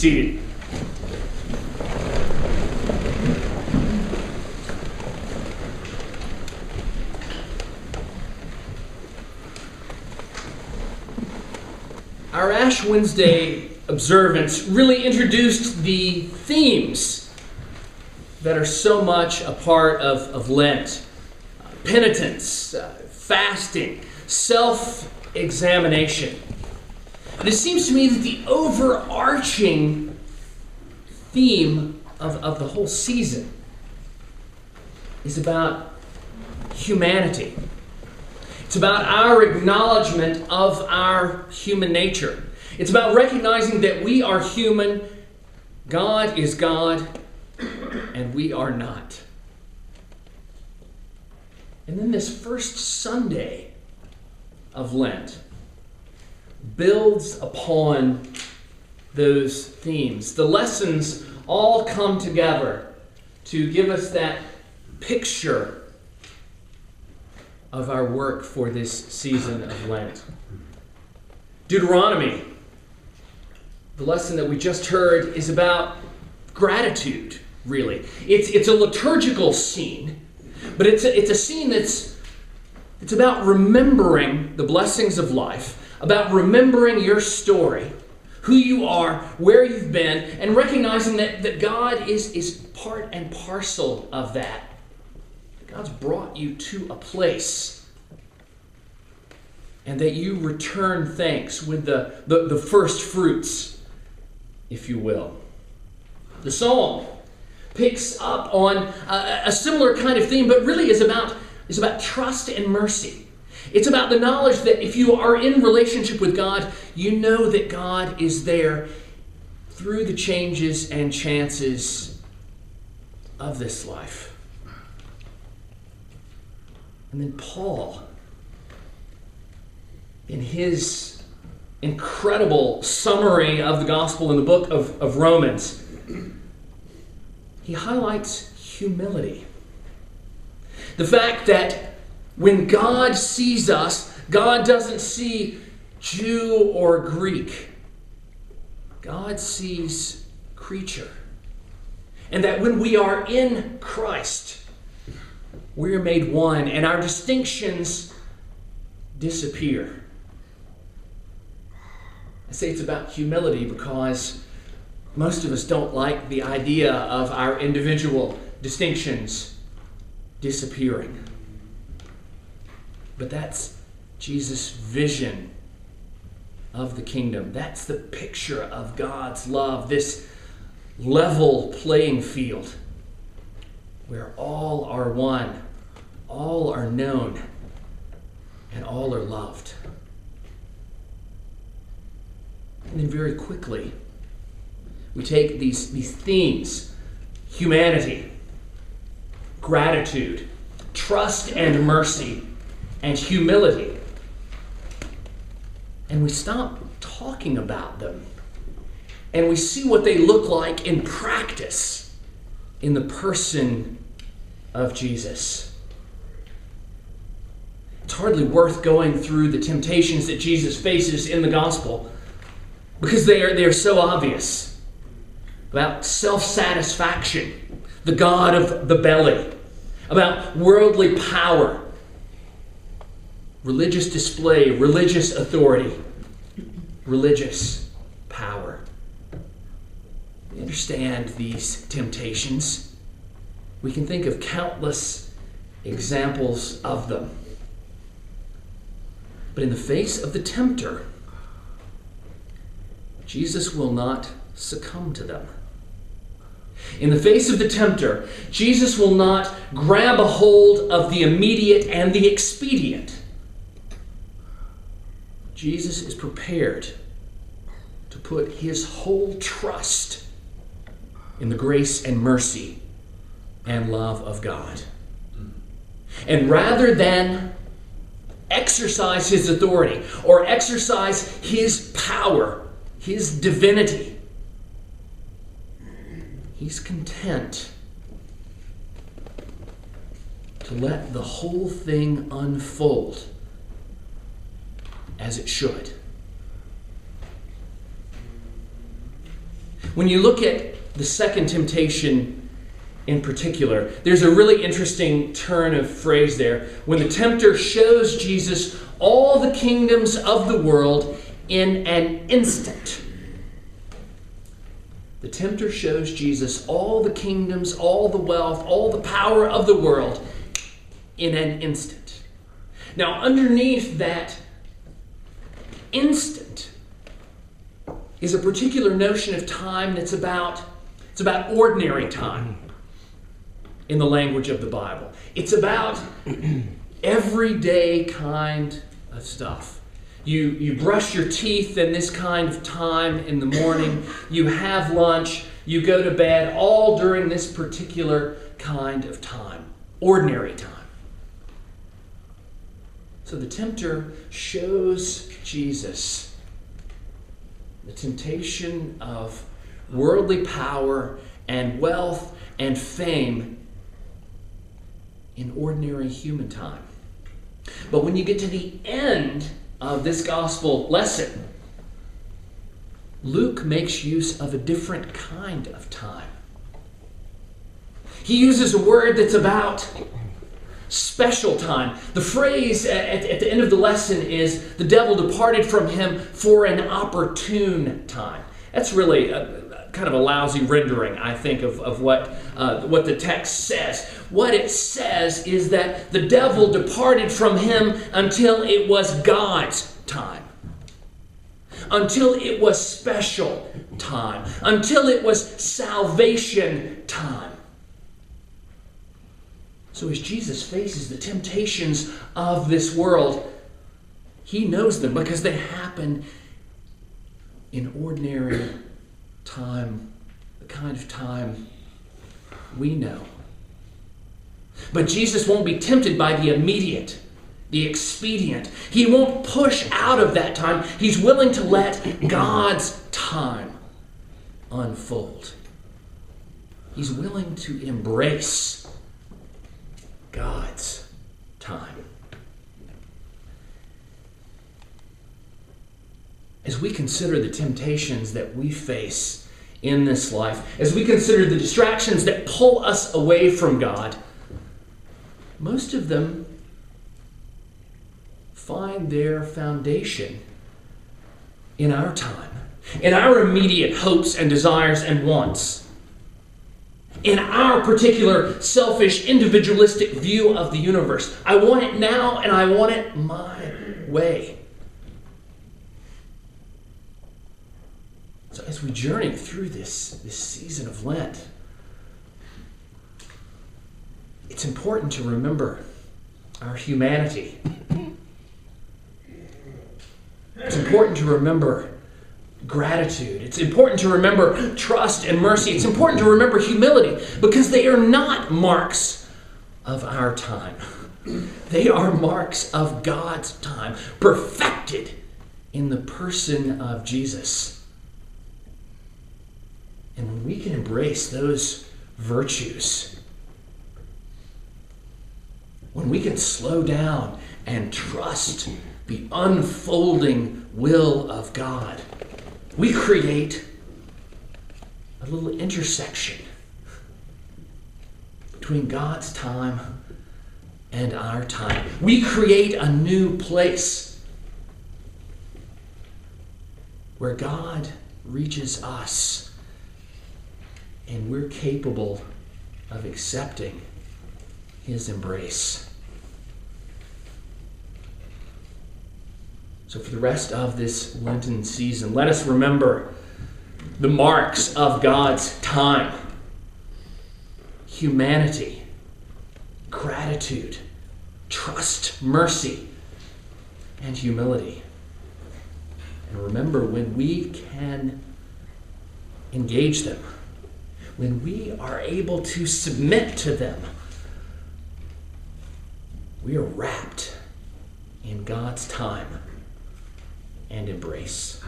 seated. Our Ash Wednesday observance really introduced the themes that are so much a part of Lent. Penitence, fasting, self-examination. And it seems to me that the overarching theme of the whole season is about humanity. It's about our acknowledgement of our human nature. It's about recognizing that we are human, God is God, and we are not. And then this first Sunday of Lent builds upon those themes. The lessons all come together to give us that picture of our work for this season of Lent. Deuteronomy, the lesson that we just heard, is about gratitude, really. It's a liturgical scene, but it's a scene that's about remembering the blessings of life, about remembering your story, who you are, where you've been, and recognizing that God is part and parcel of that. God's brought you to a place, and that you return thanks with the first fruits, if you will. The psalm picks up on a similar kind of theme, but really is about trust and mercy. It's about the knowledge that if you are in relationship with God, you know that God is there through the changes and chances of this life. And then Paul, in his incredible summary of the gospel in the book of Romans, he highlights humility. The fact that when God sees us, God doesn't see Jew or Greek. God sees creature. And that when we are in Christ, we are made one, and our distinctions disappear. I say it's about humility because most of us don't like the idea of our individual distinctions disappearing. But that's Jesus' vision of the kingdom. That's the picture of God's love, this level playing field where all are one, all are known, and all are loved. And then very quickly, we take these themes: humanity, gratitude, trust and mercy, and humility. And we stop talking about them, and we see what they look like in practice in the person of Jesus. It's hardly worth going through the temptations that Jesus faces in the gospel because they are so obvious. About self-satisfaction, the god of the belly, about worldly power, religious display, religious authority, religious power. We understand these temptations. We can think of countless examples of them. But in the face of the tempter, Jesus will not succumb to them. In the face of the tempter, Jesus will not grab a hold of the immediate and the expedient. Jesus is prepared to put his whole trust in the grace and mercy and love of God. And rather than exercise his authority or exercise his power, his divinity, he's content to let the whole thing unfold as it should. When you look at the second temptation in particular, there's a really interesting turn of phrase there. When the tempter shows Jesus all the kingdoms of the world in an instant. The tempter shows Jesus all the kingdoms, all the wealth, all the power of the world in an instant. Now, underneath that instant is a particular notion of time that's about ordinary time in the language of the Bible. It's about everyday kind of stuff. You brush your teeth in this kind of time in the morning. You have lunch. You go to bed, all during this particular kind of time. Ordinary time. So the tempter shows Jesus the temptation of worldly power and wealth and fame in ordinary human time. But when you get to the end of this gospel lesson, Luke makes use of a different kind of time. He uses a word that's about special time. The phrase at the end of the lesson is, the devil departed from him for an opportune time. That's really kind of a lousy rendering, I think, of what the text says. What it says is that the devil departed from him until it was God's time. Until it was special time. Until it was salvation time. So as Jesus faces the temptations of this world, he knows them because they happen in ordinary time, the kind of time we know. But Jesus won't be tempted by the immediate, the expedient. He won't push out of that time. He's willing to let God's time unfold. He's willing to embrace God's time. As we consider the temptations that we face in this life, as we consider the distractions that pull us away from God, most of them find their foundation in our time, in our immediate hopes and desires and wants, in our particular selfish, individualistic view of the universe. I want it now, and I want it my way. So as we journey through this season of Lent, it's important to remember our humanity. It's important to remember gratitude. It's important to remember trust and mercy. It's important to remember humility, because they are not marks of our time. They are marks of God's time, perfected in the person of Jesus. And when we can embrace those virtues, when we can slow down and trust the unfolding will of God, we create a little intersection between God's time and our time. We create a new place where God reaches us, and we're capable of accepting His embrace. So for the rest of this Lenten season, let us remember the marks of God's time: humanity, gratitude, trust, mercy, and humility. And remember, when we can engage them, when we are able to submit to them, we are wrapped in God's time and embrace.